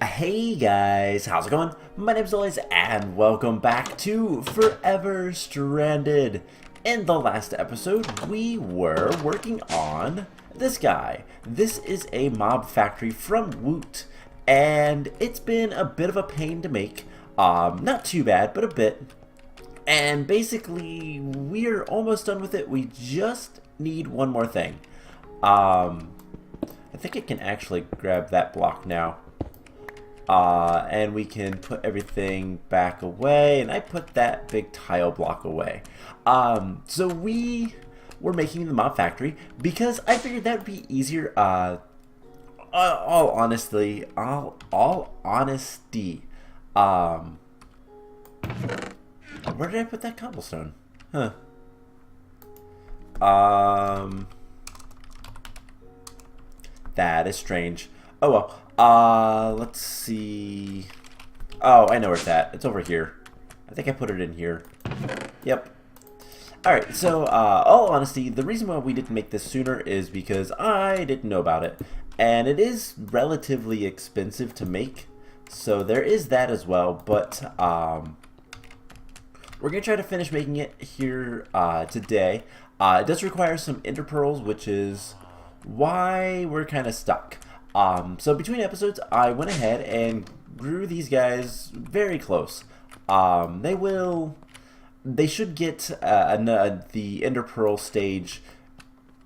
Hey guys, how's it going? My name's Localized and welcome back to Forever Stranded. In the last episode, we were working on this guy. This is a mob factory from Woot, and it's been a bit of a pain to make. Not too bad, but a bit. And basically, we're almost done with it. We just need one more thing. I think I can actually grab that block now. And we can put everything back away, and I put that big tile block away. So we were making the mob factory because I figured that would be easier. All honesty, where did I put that cobblestone? Huh. That is strange. Oh well. Let's see. Oh, I know where it's at. It's over here. I think I put it in here. Yep. Alright, so, all honesty, the reason why we didn't make this sooner is because I didn't know about it. And it is relatively expensive to make. So there is that as well, but, we're going to try to finish making it here, today. It does require some ender pearls, which is why we're kind of stuck. So between episodes, I went ahead and grew these guys very close. They should get the Ender Pearl stage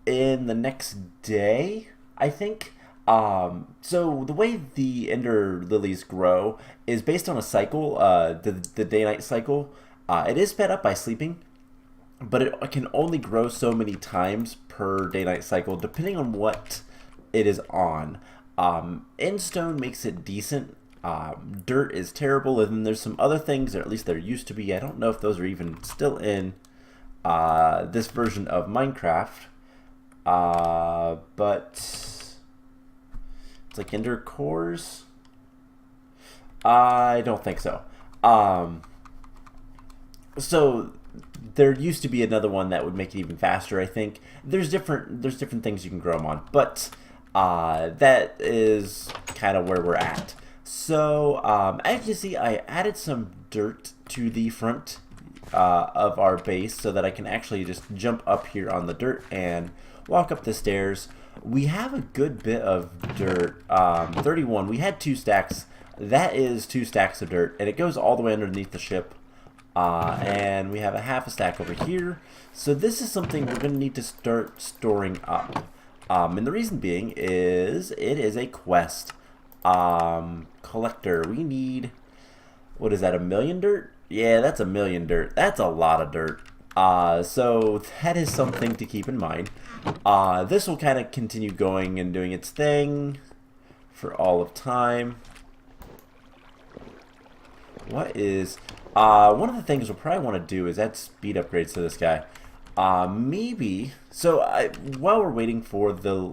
in the next day, I think. So the way the Ender Lilies grow is based on a cycle, the day-night cycle. It is sped up by sleeping, but it can only grow so many times per day-night cycle, depending on what it is on. Endstone makes it decent. Dirt is terrible, and then there's some other things, or at least there used to be. I don't know if those are even still in this version of Minecraft. But it's like ender cores. I don't think so. So there used to be another one that would make it even faster. I think there's different things you can grow them on, but that is kind of where we're at. So as you see, I added some dirt to the front of our base so that I can actually just jump up here on the dirt and walk up the stairs. We have a good bit of dirt, 31. We had 2 stacks. That is 2 stacks of dirt, and it goes all the way underneath the ship. And we have a half a stack over here. So this is something we're going to need to start storing up. And the reason being is it is a quest. Collector. We need, what is that, 1,000,000 dirt? Yeah, that's 1,000,000 dirt. That's a lot of dirt. So that is something to keep in mind. This will kind of continue going and doing its thing for all of time. What is, one of the things we'll probably want to do is add speed upgrades to this guy. Maybe, so while we're waiting for the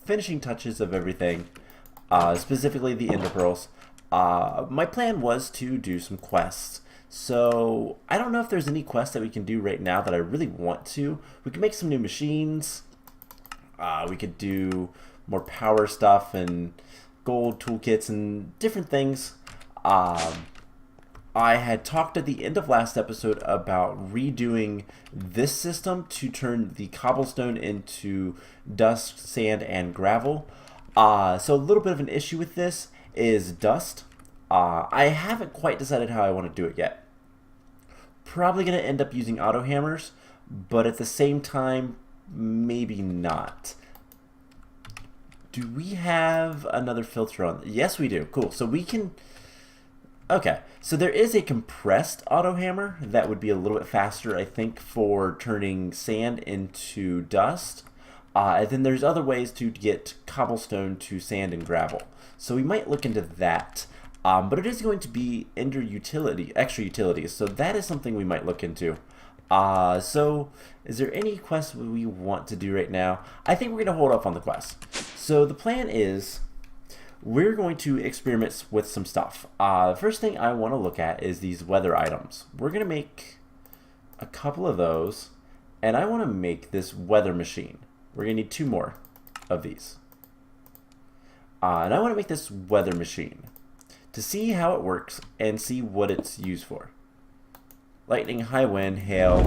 finishing touches of everything, specifically the ender pearls, my plan was to do some quests. So I don't know if there's any quests that we can do right now that I really want to. We can make some new machines. We could do more power stuff and gold toolkits and different things. I had talked at the end of last episode about redoing this system to turn the cobblestone into dust, sand, and gravel. So a little bit of an issue with this is dust. I haven't quite decided how I want to do it yet. Probably going to end up using auto hammers, but at the same time, maybe not. Do we have another filter on? Yes, we do. Cool. So we can... Okay, so there is a compressed auto hammer that would be a little bit faster, I think, for turning sand into dust. And then there's other ways to get cobblestone to sand and gravel. So we might look into that. But it is going to be extra utilities. So that is something we might look into. So is there any quests we want to do right now? I think we're going to hold off on the quest. So the plan is we're going to experiment with some stuff. The first thing I want to look at is these weather items. We're going to make a couple of those, and I want to make this weather machine. We're going to need 2 more of these. And I want to make this weather machine. to see how it works and see what it's used for. Lightning, high wind, hail,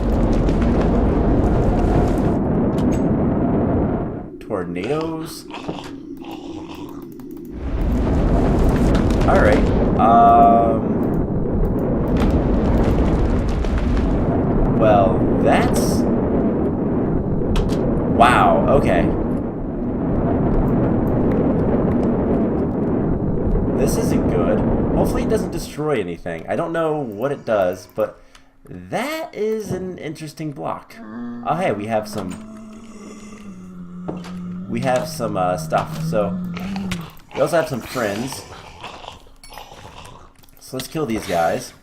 tornadoes. Alright, well, that's... Wow, okay. This isn't good. Hopefully it doesn't destroy anything. I don't know what it does, but that is an interesting block. Oh, hey, we have some stuff. So we also have some friends. So let's kill these guys.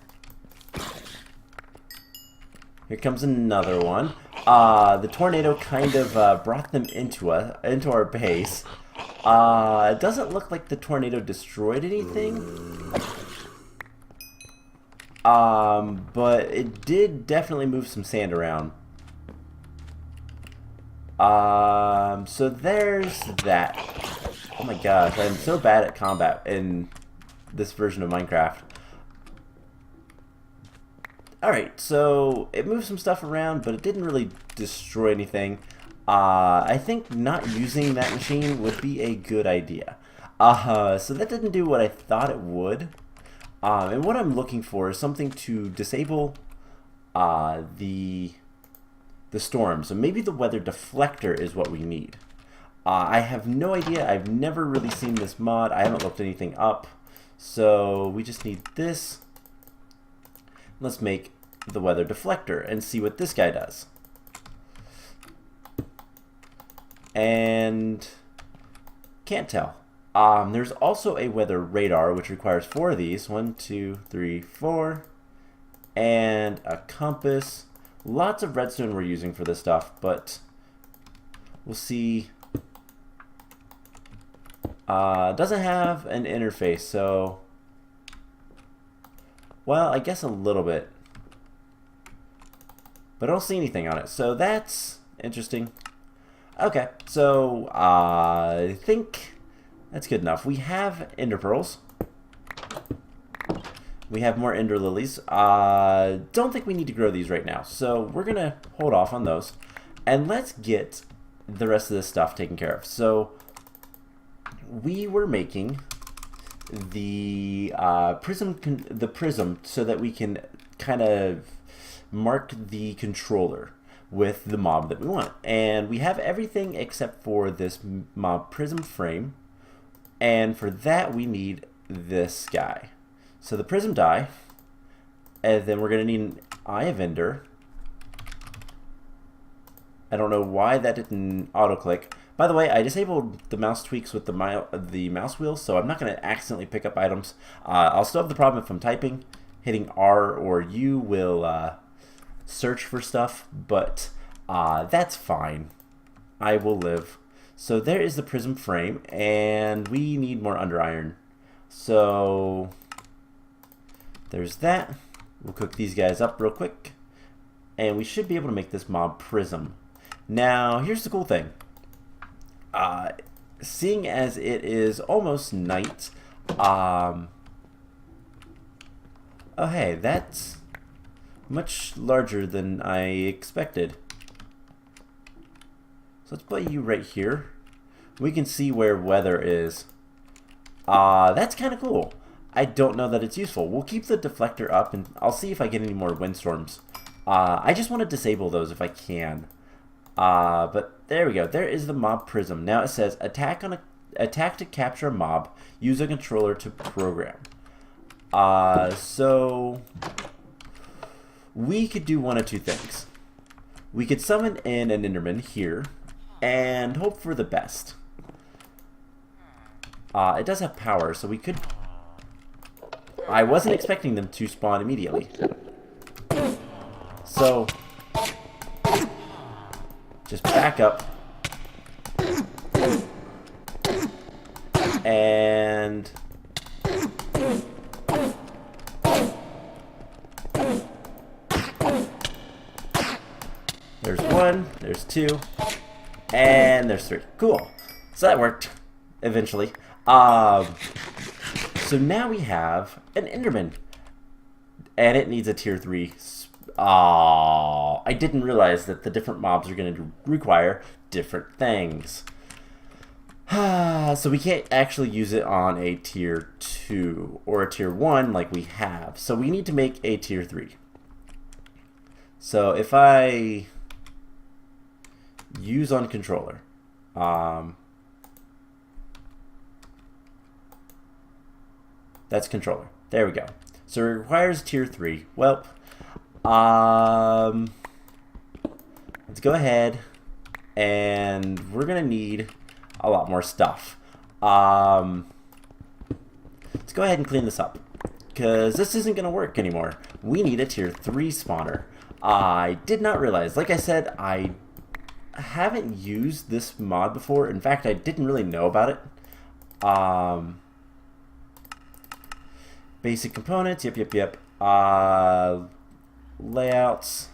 Here comes another one. The tornado kind of brought them into our base. It doesn't look like the tornado destroyed anything. But it did definitely move some sand around. So there's that. Oh my gosh, I'm so bad at combat in this version of Minecraft. Alright, so it moved some stuff around, but it didn't really destroy anything. I think not using that machine would be a good idea. So that didn't do what I thought it would. And what I'm looking for is something to disable the storm. So maybe the weather deflector is what we need. I have no idea. I've never really seen this mod. I haven't looked anything up. So we just need this. Let's make the weather deflector and see what this guy does. And can't tell. There's also a weather radar which requires 4 of these. 1, 2, 3, 4. And a compass. Lots of redstone we're using for this stuff, but we'll see. Doesn't have an interface, so... Well, I guess a little bit. But I don't see anything on it, so that's interesting. Okay, so I think that's good enough. We have ender pearls. We have more ender lilies. Don't think we need to grow these right now, so we're going to hold off on those. And let's get the rest of this stuff taken care of. So we were making the prism so that we can kind of mark the controller with the mob that we want. And we have everything except for this mob prism frame. And for that we need this guy. So the prism die, and then we're going to need an eye of ender. I don't know why that didn't auto-click. By the way, I disabled the mouse tweaks with the mouse wheel, so I'm not going to accidentally pick up items. I'll still have the problem if I'm typing. Hitting R or U will search for stuff, but that's fine. I will live. So there is the prism frame, and we need more under iron. So there's that. We'll cook these guys up real quick, and we should be able to make this mob prism. Now, here's the cool thing. Seeing as it is almost night, oh hey, that's much larger than I expected. So let's put you right here. We can see where weather is. That's kind of cool. I don't know that it's useful. We'll keep the deflector up, and I'll see if I get any more windstorms. I just want to disable those if I can. But there we go. There is the mob prism. Now it says attack to capture a mob. Use a controller to program. So we could do one of two things. We could summon in an Enderman here and hope for the best. It does have power, so we could... I wasn't expecting them to spawn immediately. So just back up. And there's one, there's two, and there's three. Cool. So that worked eventually. So now we have an Enderman. And it needs a tier 3. Oh, I didn't realize that the different mobs are going to require different things. So we can't actually use it on a tier 2 or a tier 1 like we have. So we need to make a tier 3. So if I use on controller, that's controller. There we go. So it requires tier 3. Well, let's go ahead and we're gonna need a lot more stuff. Let's go ahead and clean this up because this isn't gonna work anymore. We need a tier 3 spawner. I did not realize, like I said, I haven't used this mod before. In fact, I didn't really know about it. Basic components, yep. Layouts.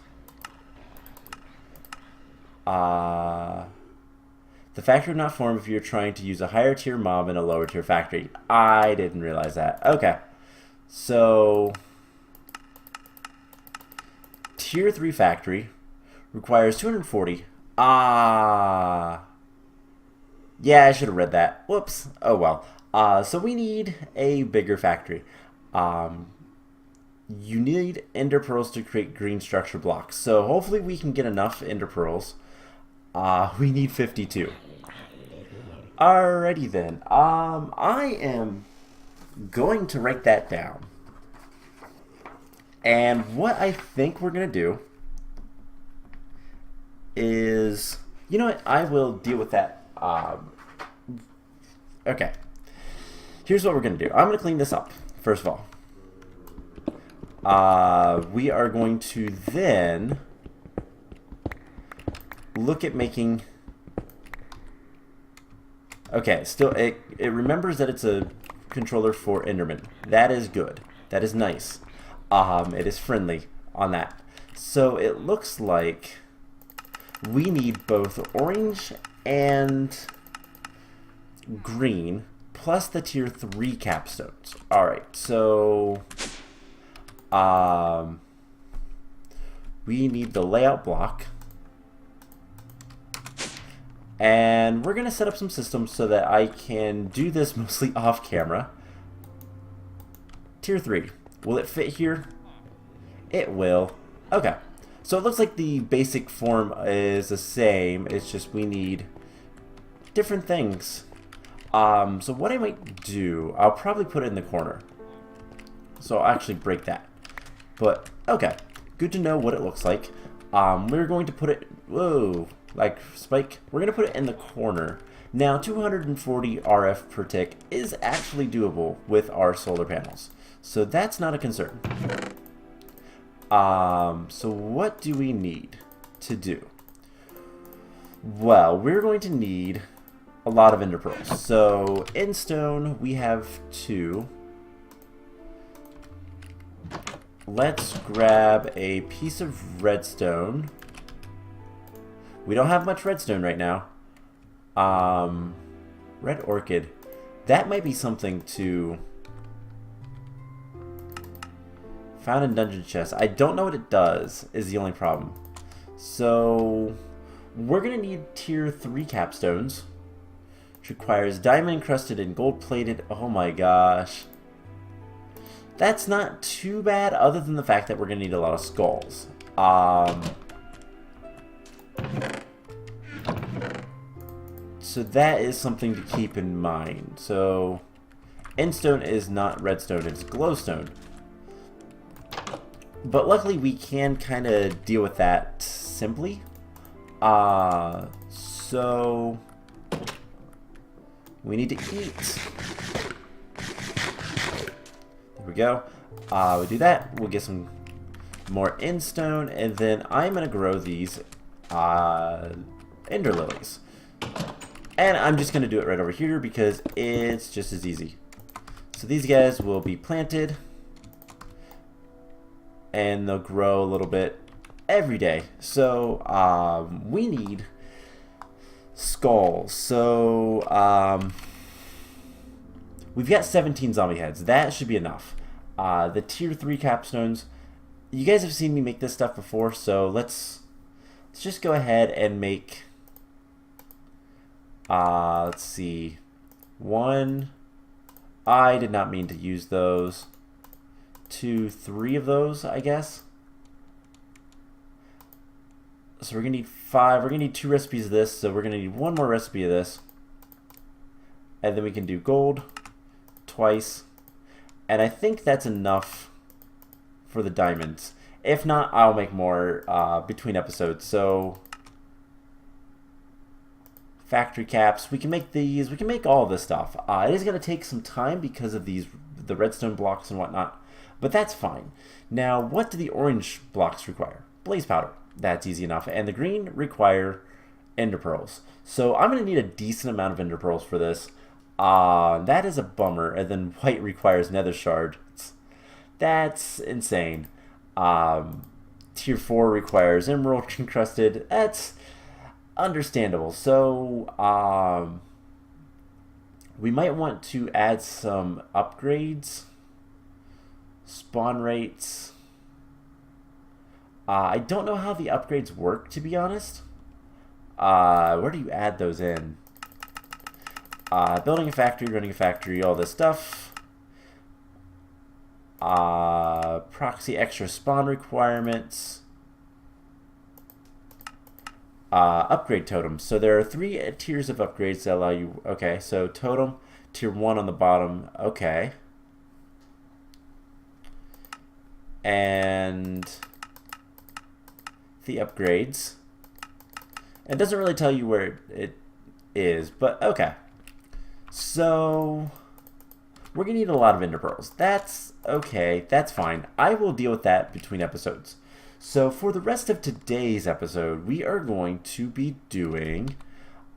The factory would not form if you're trying to use a higher tier mob in a lower tier factory. I didn't realize that. Okay. So, tier 3 factory requires 240. Yeah, I should have read that. Whoops. Oh well. So we need a bigger factory. You need ender pearls to create green structure blocks. So hopefully we can get enough ender pearls. We need 52. Alrighty then. I am going to write that down. And what I think we're going to do is, you know what, I will deal with that. Okay. Here's what we're going to do. I'm going to clean this up, first of all. We are going to then look at making... Okay, still, it remembers that it's a controller for Enderman. That is good. That is nice. It is friendly on that. So it looks like we need both orange and green plus the tier 3 capstones. Alright, so we need the layout block. And we're going to set up some systems so that I can do this mostly off camera. Tier 3. Will it fit here? It will. Okay. So it looks like the basic form is the same. It's just we need different things. So what I might do, I'll probably put it in the corner. So I'll actually break that. But, okay. Good to know what it looks like. We're going to put it... Whoa. Like spike. We're going to put it in the corner. Now, 240 RF per tick is actually doable with our solar panels. So that's not a concern. So what do we need to do? Well, we're going to need a lot of ender pearls. So in stone, we have 2. Let's grab a piece of redstone. We don't have much redstone right now. Red orchid. That might be something to... Found in dungeon chest. I don't know what it does, is the only problem. So, we're going to need tier 3 capstones, which requires diamond encrusted and gold plated. Oh my gosh. That's not too bad, other than the fact that we're going to need a lot of skulls. So that is something to keep in mind. So, endstone is not redstone, it's glowstone. But luckily we can kind of deal with that simply. So we need to eat. There we go. We do that. We'll get some more endstone, and then I'm gonna grow these ender lilies. And I'm just gonna do it right over here because it's just as easy. So these guys will be planted. And they'll grow a little bit every day. So we need skulls. So we've got 17 zombie heads. That should be enough. The tier 3 capstones, you guys have seen me make this stuff before, so let's just go ahead and make, let's see, 1, I did not mean to use those, 2, 3 of those, I guess. So we're going to need 5, we're going to need 2 recipes of this, so we're going to need 1 more recipe of this. And then we can do gold twice. And I think that's enough for the diamonds. If not, I'll make more between episodes. So factory caps, we can make these, we can make all this stuff. It is going to take some time because of the redstone blocks and whatnot, but that's fine. Now, what do the orange blocks require? Blaze powder. That's easy enough. And the green require ender pearls. So I'm going to need a decent amount of ender pearls for this. That is a bummer. And then white requires nether shards. That's insane. Tier 4 requires emerald encrusted. That's understandable. So we might want to add some upgrades. Spawn rates. I don't know how the upgrades work, to be honest. Where do you add those in? Building a factory, running a factory, all this stuff. Proxy extra spawn requirements. Upgrade totems. So there are 3 tiers of upgrades that allow you. Okay, so totem, tier 1 on the bottom. Okay. And the upgrades. It doesn't really tell you where it is, but okay. So we're going to need a lot of ender pearls. That's okay. That's fine. I will deal with that between episodes. So for the rest of today's episode, we are going to be doing,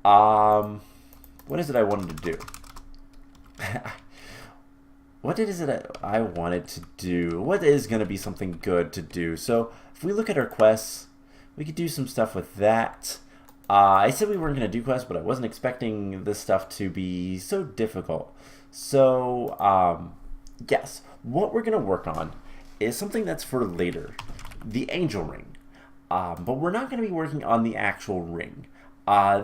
what is it I wanted to do? What is it I wanted to do? What is going to be something good to do? So if we look at our quests, we could do some stuff with that. I said we weren't going to do quests, but I wasn't expecting this stuff to be so difficult. So, yes, what we're going to work on is something that's for later, the angel ring. But we're not going to be working on the actual ring.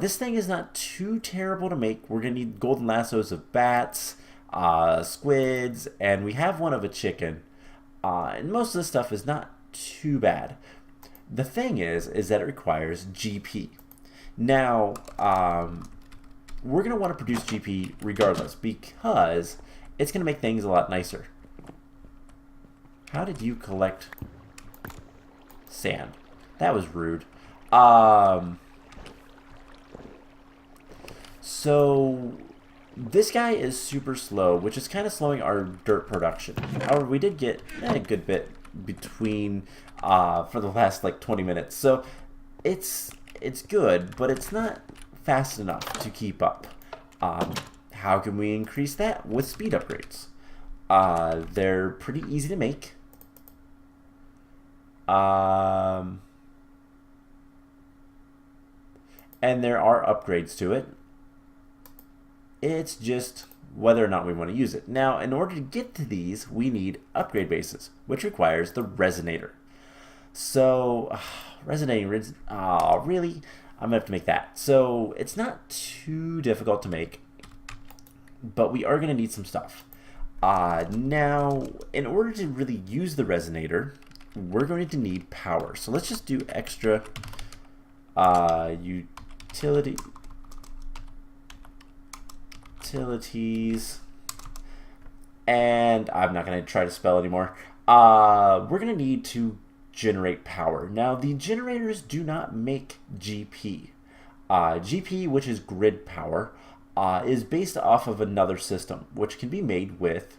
This thing is not too terrible to make. We're going to need golden lassos of bats, squids, and we have one of a chicken. And most of this stuff is not too bad. The thing is that it requires GP. Now, we're going to want to produce GP regardless because it's going to make things a lot nicer. How did you collect sand? That was rude. So this guy is super slow, which is kind of slowing our dirt production. However, we did get a good bit between for the last like 20 minutes. So it's good, but it's not fast enough to keep up. How can we increase that? With speed upgrades. They're pretty easy to make. And there are upgrades to it. It's just whether or not we want to use it. Now, in order to get to these, we need upgrade bases, which requires the resonator. So, resonating rids, really? I'm going to have to make that. So, it's not too difficult to make, but we are going to need some stuff. Now, in order to really use the resonator, we're going to need power. So, let's just do extra utilities, and I'm not going to try to spell anymore. We're going to need to generate power. Now, the generators do not make GP. GP, which is grid power, is based off of another system, which can be made with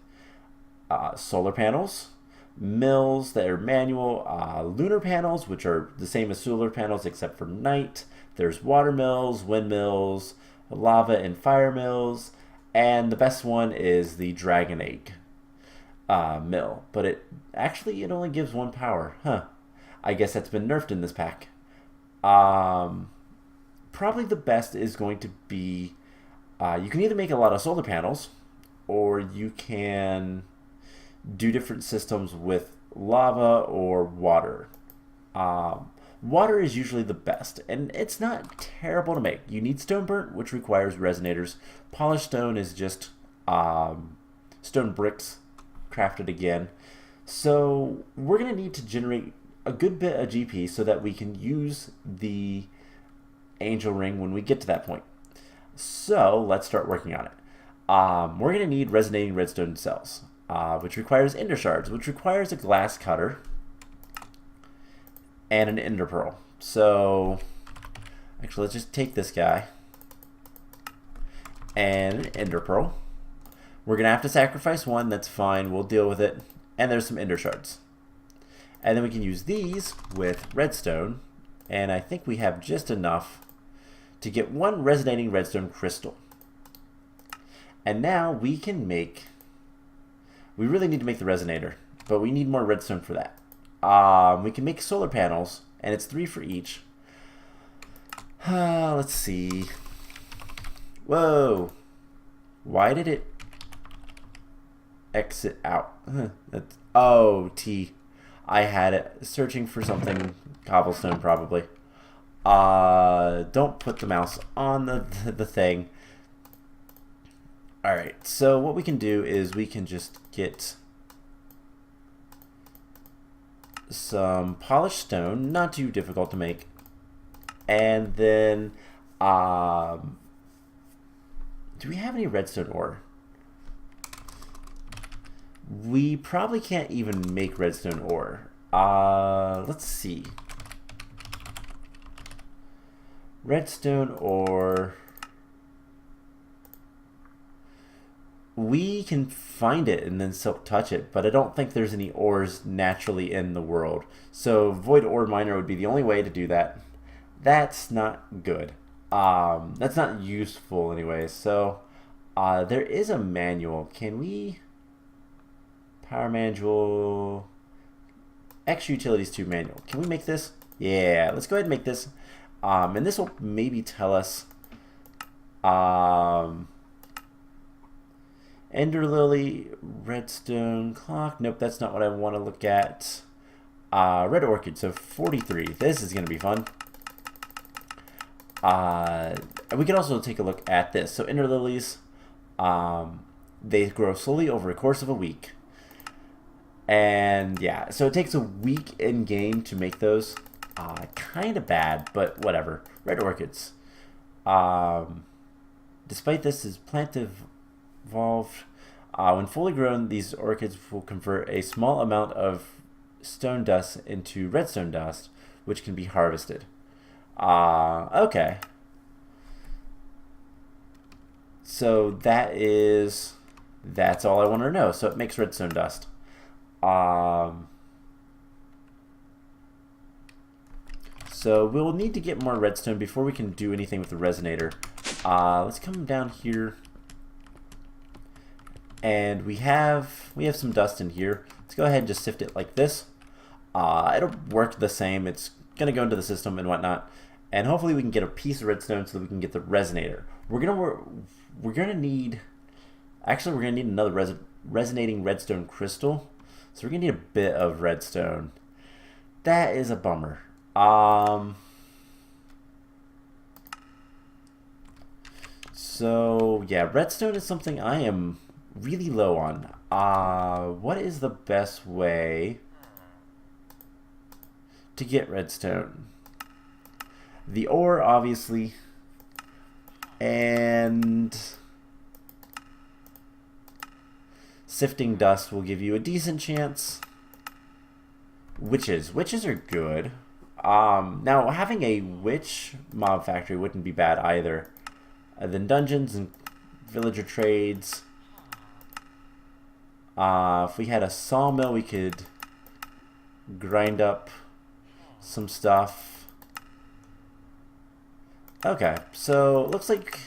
solar panels, mills that are manual, lunar panels, which are the same as solar panels except for night. There's water mills, windmills, lava and fire mills, and the best one is the dragon egg mill. But it only gives 1 power. I guess that's been nerfed in this pack. Probably the best is going to be, you can either make a lot of solar panels, or you can do different systems with lava or water. Water is usually the best, and it's not terrible to make. You need stone burnt, which requires resonators. Polished stone is just stone bricks crafted again. So we're going to need to generate a good bit of GP so that we can use the angel ring when we get to that point. So let's start working on it. We're going to need resonating redstone cells, which requires ender shards, which requires a glass cutter and an ender pearl. So actually, let's just take this guy and an ender pearl. We're going to have to sacrifice one. That's fine. We'll deal with it. And there's some ender shards. And then we can use these with redstone. And I think we have just enough to get one resonating redstone crystal. And now we can make... We really need to make the resonator, but we need more redstone for that. We can make solar panels, and it's 3 for each. Let's see. Whoa. Why did it exit out? Oh, T. I had it searching for something. Cobblestone, probably. Don't put the mouse on the thing. Alright, so what we can do is we can just get some polished stone, not too difficult to make, and then do we have any redstone ore? We probably can't even make redstone ore. Let's see. Redstone ore. We can find it and then silk touch it, but I don't think there's any ores naturally in the world. So void ore miner would be the only way to do that. That's not good. That's not useful anyway. So there is a manual. Can we... Power manual... X utilities 2 manual. Can we make this? Yeah, let's go ahead and make this. And this will maybe tell us... Ender Lily, Redstone Clock. Nope, that's not what I want to look at. Red Orchid, so 43. This is going to be fun. We can also take a look at this. So Ender Lilies, they grow slowly over a course of a week. And yeah, so it takes a week in game to make those. Kind of bad, but whatever. Red Orchids. Despite this, is plant evolved. When fully grown, these orchids will convert a small amount of stone dust into redstone dust, which can be harvested. Okay. So that's all I want to know. So it makes redstone dust. So we'll need to get more redstone before we can do anything with the resonator. Let's come down here. And we have some dust in here. Let's go ahead and just sift it like this. It'll work the same. It's gonna go into the system and whatnot. And hopefully we can get a piece of redstone so that we can get the resonator. We're gonna need another resonating redstone crystal. So we're gonna need a bit of redstone. That is a bummer. So yeah, redstone is something I am really low on. What is the best way to get redstone? The ore, obviously, and sifting dust will give you a decent chance. Witches are good. Now having a witch mob factory wouldn't be bad either. Then dungeons and villager trades. If we had a sawmill, we could grind up some stuff. Okay, so looks like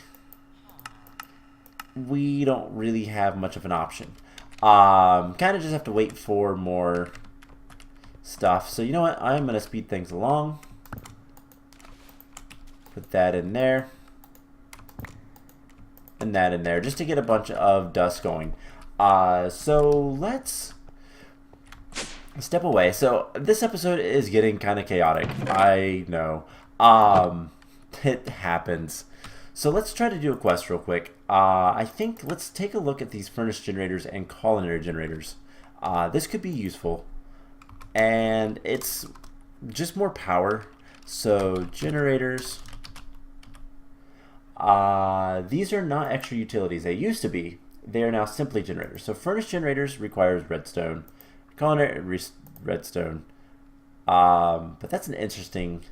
we don't really have much of an option. Kind of just have to wait for more stuff. So you know what? I'm going to speed things along. Put that in there. and that in there just to get a bunch of dust going. So let's step away. So this episode is getting kind of chaotic. I know. It happens. So let's try to do a quest real quick. I think let's take a look at these furnace generators and culinary generators. This could be useful. And it's just more power. So generators. These are not extra utilities. They used to be. They are now simply generators. So furnace generators requires redstone. Culinary redstone. But that's an interesting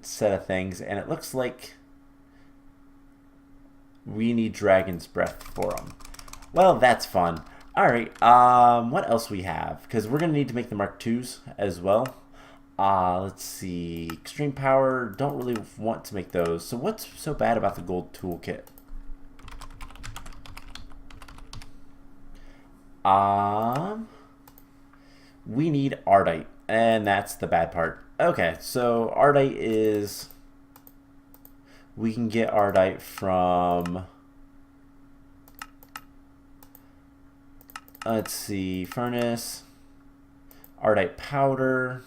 set of things, and it looks like we need dragon's breath for them. Well, that's fun. Alright, what else we have? Because we're going to need to make the Mark IIs as well. Let's see. Extreme power, don't really want to make those. So what's so bad about the gold toolkit? We need Ardite, and that's the bad part. Okay, so Ardite is... We can get Ardite from... Let's see, furnace, Ardite powder.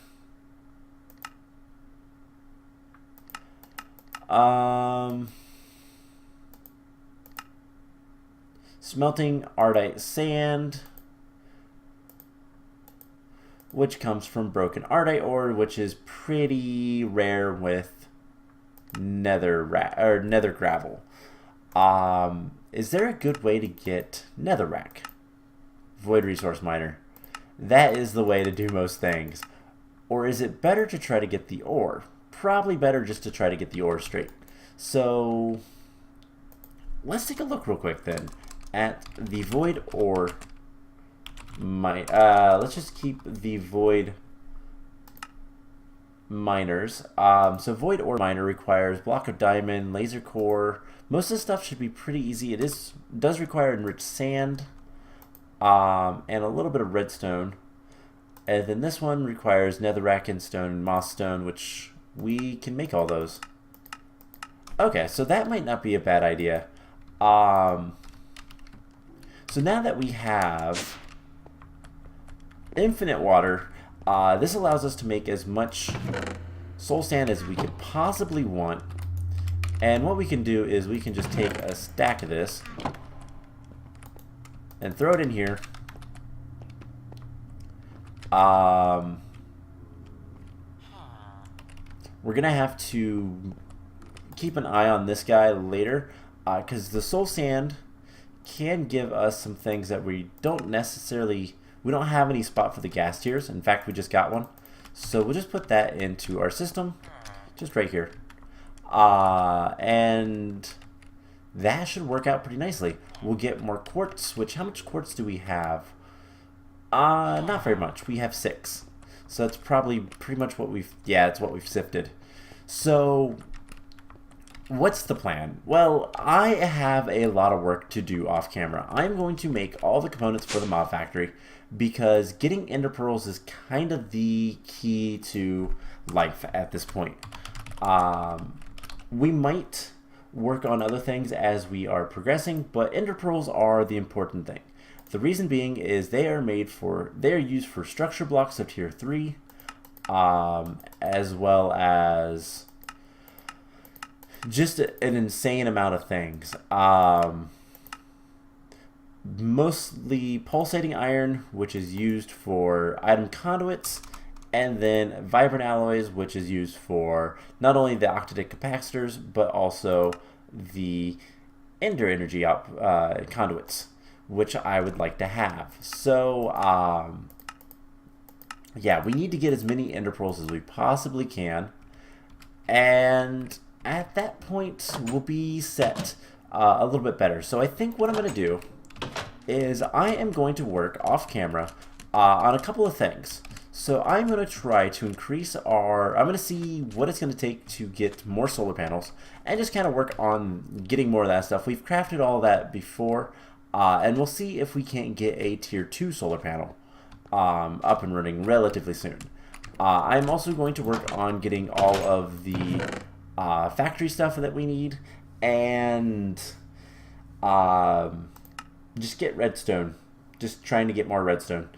Smelting Ardite sand, which comes from broken Ardite ore, which is pretty rare with nether gravel. Is there a good way to get netherrack? Void resource miner. That is the way to do most things. Or is it better to try to get the ore? Probably better just to try to get the ore straight. So let's take a look real quick then at the void ore mine. Let's just keep the void miners. So void ore miner requires block of diamond, laser core. Most of the stuff should be pretty easy. It does require enriched sand. And a little bit of redstone. And then this one requires netherrack and stone and moss stone, which we can make all those. Okay, so that might not be a bad idea. So now that we have infinite water, this allows us to make as much soul sand as we could possibly want. And what we can do is we can just take a stack of this and throw it in here. We're gonna have to keep an eye on this guy later, because the soul sand can give us some things that we don't have any spot for the gas tiers. In fact, we just got one, so we'll just put that into our system, just right here, and that should work out pretty nicely. We'll get more quartz, which, how much quartz do we have? Not very much. We have 6. So that's probably pretty much what it's what we've sifted. So what's the plan? Well, I have a lot of work to do off camera. I'm going to make all the components for the mob factory because getting ender pearls is kind of the key to life at this point. We might work on other things as we are progressing, but ender pearls are the important thing. The reason being is they are used for structure blocks of tier 3, as well as just an insane amount of things. Mostly pulsating iron, which is used for item conduits, and then vibrant alloys, which is used for not only the octadic capacitors, but also the ender energy conduits, which I would like to have. So, yeah, we need to get as many ender pearls as we possibly can, and at that point, we'll be set a little bit better. So I think what I'm going to do is I am going to work off camera on a couple of things. So I'm going to try to increase I'm going to see what it's going to take to get more solar panels and just kind of work on getting more of that stuff. We've crafted all that before, and we'll see if we can't get a tier 2 solar panel up and running relatively soon. I'm also going to work on getting all of the factory stuff that we need, and just get redstone. Just trying to get more redstone.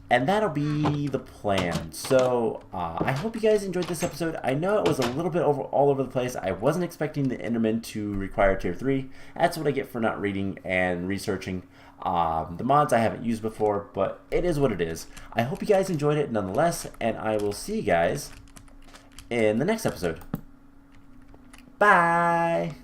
And that'll be the plan. So I hope you guys enjoyed this episode. I know it was a little bit all over the place. I wasn't expecting the Enderman to require tier 3. That's what I get for not reading and researching the mods I haven't used before, but it is what it is. I hope you guys enjoyed it nonetheless, and I will see you guys in the next episode. Bye!